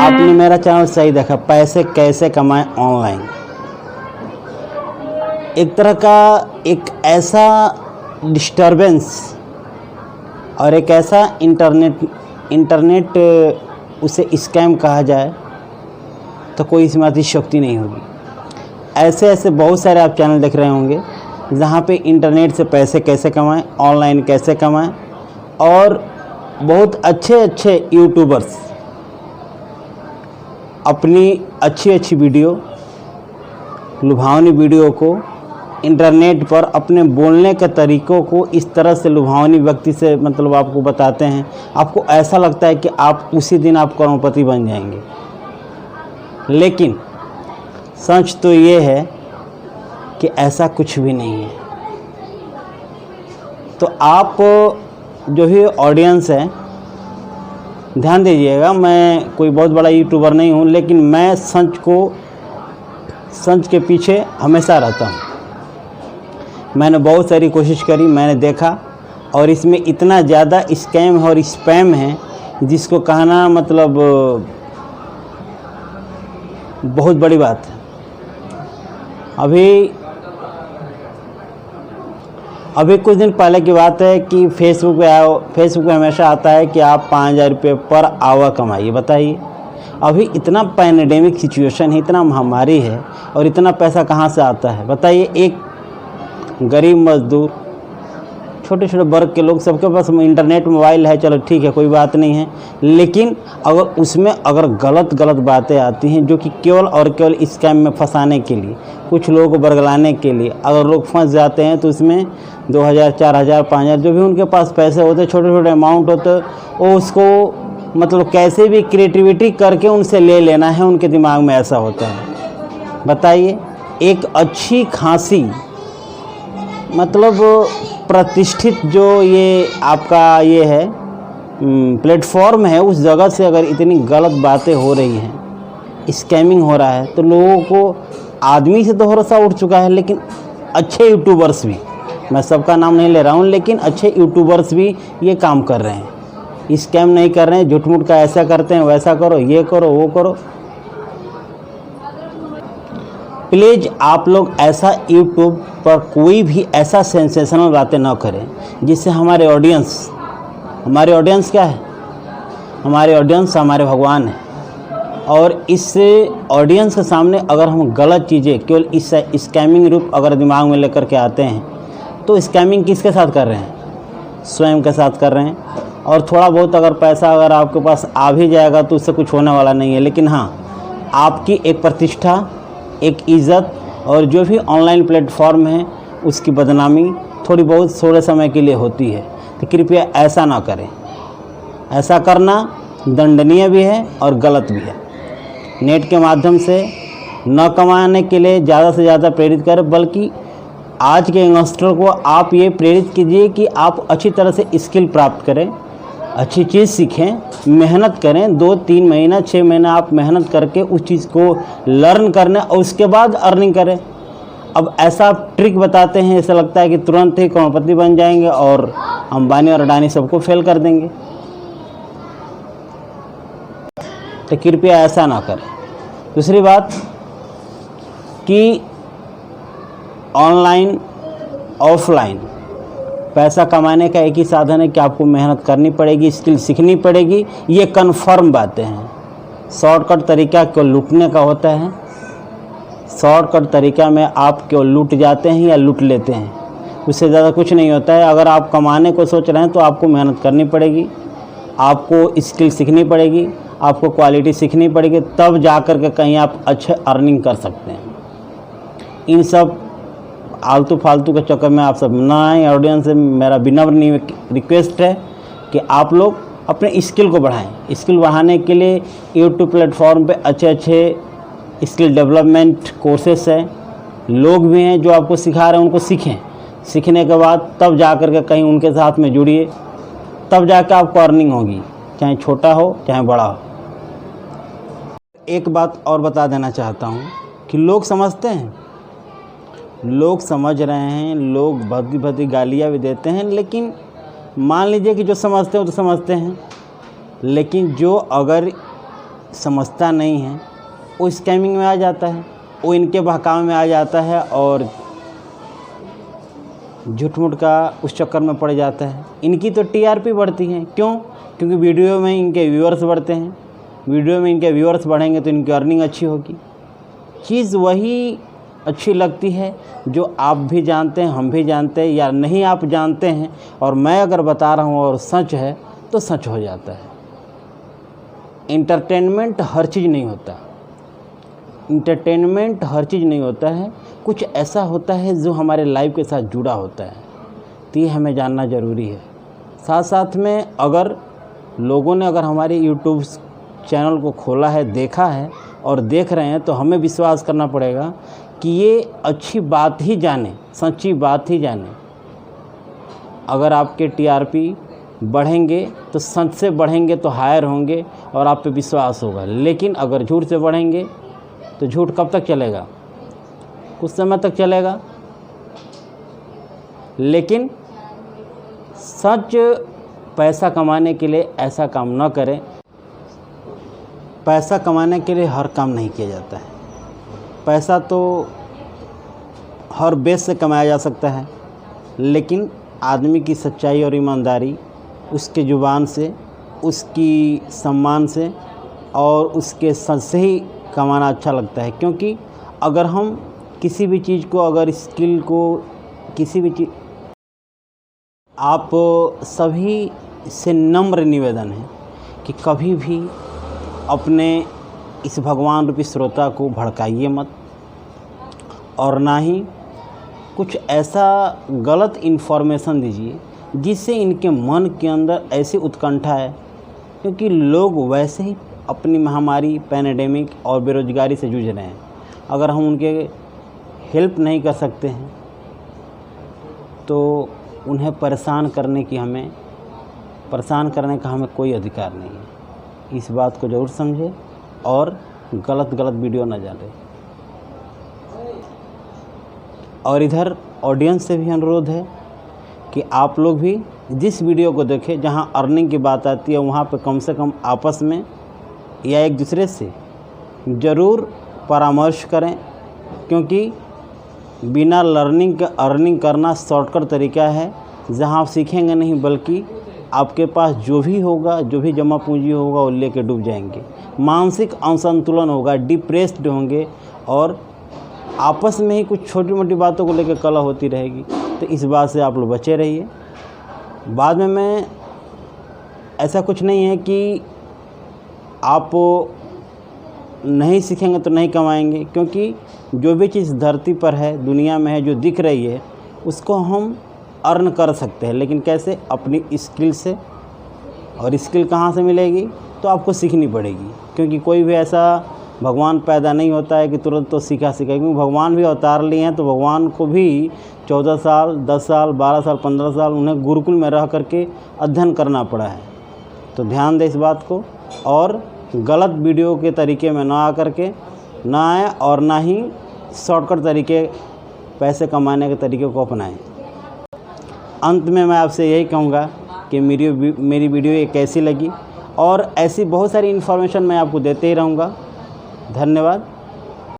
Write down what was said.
आपने मेरा चैनल सही देखा, पैसे कैसे कमाएं ऑनलाइन। एक तरह का एक ऐसा डिस्टरबेंस और एक ऐसा इंटरनेट उसे स्कैम कहा जाए तो कोई इसमें अतिशयोक्ति नहीं होगी। ऐसे ऐसे बहुत सारे आप चैनल देख रहे होंगे जहाँ पे इंटरनेट से पैसे कैसे कमाएं, ऑनलाइन कैसे कमाएं, और बहुत अच्छे अच्छे यूट्यूबर्स अपनी अच्छी अच्छी वीडियो, लुभावनी वीडियो को इंटरनेट पर अपने बोलने के तरीक़ों को इस तरह से लुभावनी व्यक्ति से मतलब आपको बताते हैं, आपको ऐसा लगता है कि आप उसी दिन आप करोड़पति बन जाएंगे। लेकिन सच तो ये है कि ऐसा कुछ भी नहीं है। तो आप जो भी ऑडियंस है, ध्यान दीजिएगा, मैं कोई बहुत बड़ा यूट्यूबर नहीं हूँ, लेकिन मैं सच के पीछे हमेशा रहता हूँ। मैंने बहुत सारी कोशिश करी, मैंने देखा, और इसमें इतना ज़्यादा स्कैम और स्पैम है जिसको कहना मतलब बहुत बड़ी बात है। अभी कुछ दिन पहले की बात है कि फेसबुक पे हमेशा आता है कि आप 5,000 रुपये पर आवर कमाइए। बताइए, अभी इतना पैंडेमिक सिचुएशन है, इतना महामारी है, और इतना पैसा कहाँ से आता है बताइए। एक गरीब मजदूर, छोटे छोटे वर्ग के लोग, सबके पास इंटरनेट मोबाइल है, चलो ठीक है, कोई बात नहीं है। लेकिन अगर उसमें गलत बातें आती हैं जो कि केवल और केवल स्कैम में फंसाने के लिए, कुछ लोगों को बरगलाने के लिए, अगर लोग फंस जाते हैं तो उसमें 2,000, 4,000, 5,000 जो भी उनके पास पैसे होते, छोटे छोटे अमाउंट होते, वो उसको मतलब कैसे भी क्रिएटिविटी करके उनसे ले लेना है, उनके दिमाग में ऐसा होता है। बताइए, एक अच्छी खासी मतलब प्रतिष्ठित जो ये आपका ये है प्लेटफॉर्म है, उस जगह से अगर इतनी गलत बातें हो रही हैं, स्कैमिंग हो रहा है, तो लोगों को, आदमी से तो भरोसा उठ चुका है, लेकिन अच्छे यूट्यूबर्स भी, मैं सबका नाम नहीं ले रहा हूँ, लेकिन अच्छे यूट्यूबर्स भी ये काम कर रहे हैं, स्कैम नहीं कर रहे हैं, झूठ मूठ का ऐसा करते हैं, वैसा करो, ये करो, वो करो। प्लीज़ आप लोग ऐसा यूट्यूब पर कोई भी ऐसा सेंसेशनल बातें ना करें जिससे हमारे ऑडियंस क्या है, हमारे ऑडियंस हमारे भगवान हैं, और इस ऑडियंस के सामने अगर हम गलत चीज़ें केवल इस स्कैमिंग रूप अगर दिमाग में लेकर के आते हैं, तो स्कैमिंग किसके साथ कर रहे हैं? स्वयं के साथ कर रहे हैं। और थोड़ा बहुत अगर पैसा अगर आपके पास आ भी जाएगा तो उससे कुछ होने वाला नहीं है, लेकिन हाँ, आपकी एक प्रतिष्ठा, एक इज़्ज़त, और जो भी ऑनलाइन प्लेटफॉर्म है उसकी बदनामी थोड़ी बहुत थोड़े समय के लिए होती है। तो कृपया ऐसा ना करें। ऐसा करना दंडनीय भी है और गलत भी है। नेट के माध्यम से न कमाने के लिए ज़्यादा से ज़्यादा प्रेरित करें, बल्कि आज के यंगस्टर को आप ये प्रेरित कीजिए कि आप अच्छी तरह से स्किल प्राप्त करें, अच्छी चीज़ सीखें, मेहनत करें, 2-3 महीना 6 महीना आप मेहनत करके उस चीज़ को लर्न करना और उसके बाद अर्निंग करें। अब ऐसा ट्रिक बताते हैं, ऐसा लगता है कि तुरंत ही करोड़पति बन जाएंगे और अंबानी और अडानी सबको फेल कर देंगे। तो कृपया ऐसा ना करें। दूसरी बात कि ऑनलाइन ऑफलाइन पैसा कमाने का एक ही साधन है कि आपको मेहनत करनी पड़ेगी, स्किल सीखनी पड़ेगी, ये कन्फर्म बातें हैं। शॉर्टकट तरीका केवल लूटने का होता है। शॉर्टकट तरीका में आप केवल लूट जाते हैं या लूट लेते हैं, उससे ज़्यादा कुछ नहीं होता है। अगर आप कमाने को सोच रहे हैं तो आपको मेहनत करनी पड़ेगी, आपको स्किल सीखनी पड़ेगी, आपको क्वालिटी सीखनी पड़ेगी, तब जा कर के कहीं आप अच्छे अर्निंग कर सकते हैं। इन सब आलतू फालतू के चक्कर में आप सब ना आए। ऑडियंस से मेरा विनम्र रिक्वेस्ट है कि आप लोग अपने स्किल को बढ़ाएं। स्किल बढ़ाने के लिए यूट्यूब प्लेटफॉर्म पे अच्छे अच्छे स्किल डेवलपमेंट कोर्सेस हैं, लोग भी हैं जो आपको सिखा रहे हैं, उनको सीखें। सीखने के बाद तब जा कर के कहीं उनके साथ में जुड़िए, तब जाकर आपको अर्निंग होगी, चाहे छोटा हो चाहे बड़ा हो। एक बात और बता देना चाहता हूँ कि लोग समझते हैं, लोग समझ रहे हैं, लोग भद्दी भद्दी गालियाँ भी देते हैं, लेकिन मान लीजिए कि जो समझते हैं वो तो समझते हैं, लेकिन जो अगर समझता नहीं है वो स्कैमिंग में आ जाता है, वो इनके बहकावे में आ जाता है और झूठ मूठ का उस चक्कर में पड़ जाता है। इनकी तो टीआरपी बढ़ती है, क्यों? क्योंकि वीडियो में इनके व्यूअर्स बढ़ते हैं, वीडियो में इनके व्यूअर्स बढ़ेंगे तो इनकी अर्निंग अच्छी होगी। चीज़ वही अच्छी लगती है जो आप भी जानते हैं, हम भी जानते हैं, या नहीं आप जानते हैं और मैं अगर बता रहा हूँ और सच है तो सच हो जाता है। इंटरटेनमेंट हर चीज़ नहीं होता, इंटरटेनमेंट हर चीज़ नहीं होता है, कुछ ऐसा होता है जो हमारे लाइफ के साथ जुड़ा होता है, तो ये हमें जानना ज़रूरी है। साथ साथ में अगर लोगों ने अगर हमारे यूट्यूब चैनल को खोला है, देखा है और देख रहे हैं, तो हमें विश्वास करना पड़ेगा कि ये अच्छी बात ही जाने, सच्ची बात ही जाने। अगर आपके टीआरपी बढ़ेंगे तो सच से बढ़ेंगे तो हायर होंगे और आप पे विश्वास होगा, लेकिन अगर झूठ से बढ़ेंगे तो झूठ कब तक चलेगा? कुछ समय तक चलेगा, लेकिन सच पैसा कमाने के लिए ऐसा काम न करें। पैसा कमाने के लिए हर काम नहीं किया जाता है, पैसा तो हर बेस से कमाया जा सकता है, लेकिन आदमी की सच्चाई और ईमानदारी, उसके ज़ुबान से, उसकी सम्मान से और उसके सच से ही कमाना अच्छा लगता है। क्योंकि अगर हम किसी भी चीज़ को, अगर स्किल को, किसी भी चीज़, आप सभी से नम्र निवेदन है कि कभी भी अपने इस भगवान रूपी श्रोता को भड़काइए मत, और ना ही कुछ ऐसा गलत इन्फॉर्मेशन दीजिए जिससे इनके मन के अंदर ऐसी उत्कंठा है, क्योंकि लोग वैसे ही अपनी महामारी, पैंडेमिक और बेरोज़गारी से जूझ रहे हैं। अगर हम उनके हेल्प नहीं कर सकते हैं तो उन्हें परेशान करने का हमें कोई अधिकार नहीं है। इस बात को ज़रूर समझें और गलत वीडियो न डालें। और इधर ऑडियंस से भी अनुरोध है कि आप लोग भी जिस वीडियो को देखें जहां अर्निंग की बात आती है, वहां पे कम से कम आपस में या एक दूसरे से ज़रूर परामर्श करें, क्योंकि बिना लर्निंग के अर्निंग करना शॉर्टकट तरीका है, जहां आप सीखेंगे नहीं बल्कि आपके पास जो भी होगा, जो भी जमा पूंजी होगा वो लेके डूब जाएंगे, मानसिक असंतुलन होगा, डिप्रेस्ड होंगे और आपस में ही कुछ छोटी मोटी बातों को लेकर कलह होती रहेगी। तो इस बात से आप लोग बचे रहिए। बाद में मैं ऐसा कुछ नहीं है कि आप नहीं सीखेंगे तो नहीं कमाएंगे, क्योंकि जो भी चीज़ धरती पर है, दुनिया में है, जो दिख रही है, उसको हम अर्न कर सकते हैं। लेकिन कैसे? अपनी स्किल से। और स्किल कहाँ से मिलेगी? तो आपको सीखनी पड़ेगी, क्योंकि कोई भी ऐसा भगवान पैदा नहीं होता है कि तुरंत तो सीखा, क्योंकि भगवान भी अवतार लिए हैं, तो भगवान को भी 14 साल, 10 साल, 12 साल, 15 साल उन्हें गुरुकुल में रह करके अध्ययन करना पड़ा है। तो ध्यान दें इस बात को, और गलत वीडियो के तरीके में ना आए और ना ही शॉर्टकट तरीके, पैसे कमाने के तरीके को अपनाएं। अंत में मैं आपसे यही कहूँगा कि मेरी वीडियो ये कैसी लगी, और ऐसी बहुत सारी इन्फॉर्मेशन मैं आपको देते ही रहूँगा। धन्यवाद।